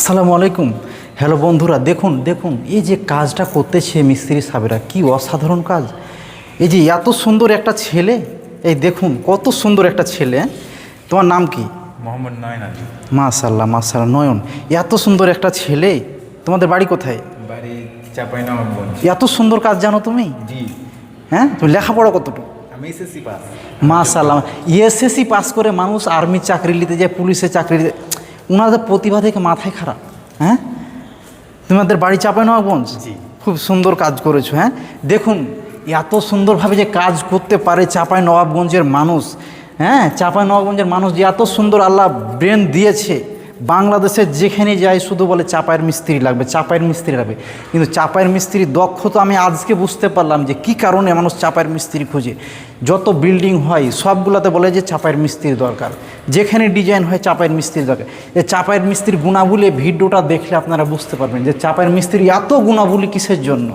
আসসালামু আলাইকুম। হ্যালো বন্ধুরা, দেখুন দেখুন এই যে কাজটা করতেছে মিস্ত্রি সাহেবরা, কি অসাধারণ কাজ। এই যে এত সুন্দর একটা ছেলে, এই দেখুন কত সুন্দর একটা ছেলে। তোমার নাম কি? মোহাম্মদ নয়ন আলী। মাশাআল্লাহ মাশাআল্লাহ, নয়ন। এত সুন্দর একটা ছেলে, তোমাদের বাড়ি কোথায়? বাড়ি চাঁপাইনবাবগঞ্জ। এত সুন্দর কাজ জানো তুমি? জি। হ্যাঁ, তুমি লেখাপড়া কতটুকু? আমি এসএসসি পাস। মাশাআল্লাহ। এসএসসি পাস করে মানুষ আর্মির চাকরি নিতে যায়, পুলিশের চাকরি নিতে, ওনাদের প্রতিভা দেখে মাথায় খারাপ। হ্যাঁ, তোমাদের বাড়ি চাঁপাইনবাবগঞ্জ। জি। খুব সুন্দর কাজ করেছো। হ্যাঁ, দেখুন এত সুন্দরভাবে যে কাজ করতে পারে চাঁপাইনবাবগঞ্জের মানুষ। হ্যাঁ, চাঁপাইনবাবগঞ্জের মানুষ যে এত সুন্দর আল্লাহ ব্রেন দিয়েছে। বাংলাদেশের যেখানে যায় শুধু বলে চাপায়ের মিস্ত্রি লাগবে, চাপায়ের মিস্ত্রি লাগবে। কিন্তু চাপায়ের মিস্ত্রির দক্ষতা আমি আজকে বুঝতে পারলাম যে কী কারণে মানুষ চাপায়ের মিস্ত্রি খোঁজে। যত বিল্ডিং হয় সবগুলোতে বলে যে চাপায়ের মিস্ত্রির দরকার, যেখানে ডিজাইন হয় চাপায়ের মিস্ত্রির দরকার। এই চাপায়ের মিস্ত্রির গুণাবলী ভিডিওটা দেখলে আপনারা বুঝতে পারবেন যে চাপায়ের মিস্ত্রি এত গুণাবলী কিসের জন্য।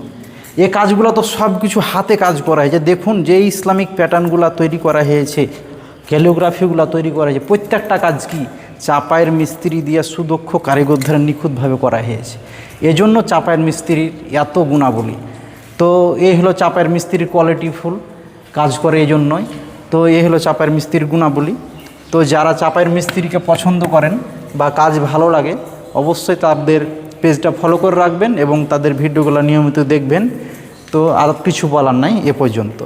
এ কাজগুলো তো সব কিছু হাতে কাজ করা হয়। যে দেখুন যে ইসলামিক প্যাটার্নগুলো তৈরি করা হয়েছে, ক্যালিওগ্রাফিগুলো তৈরি করা হয়েছে, প্রত্যেকটা কাজ কি চাপায়ের মিস্ত্রি দিয়ে সুদক্ষ কারিগর দ্বারা নিখুঁতভাবে করা হয়েছে। এজন্য চাপায়ের মিস্ত্রির এত গুণাবলী। তো এই হলো চাপায়ের মিস্ত্রির কোয়ালিটিফুল কাজ করে এই জন্যই। তো এই হলো চাপায়ের মিস্ত্রির গুণাবলী। তো যারা চাপায়ের মিস্ত্রিকে পছন্দ করেন বা কাজ ভালো লাগে, অবশ্যই তাদের পেজটা ফলো করে রাখবেন এবং তাদের ভিডিওগুলো নিয়মিত দেখবেন। তো আর কিছু বলার নাই এ পর্যন্ত।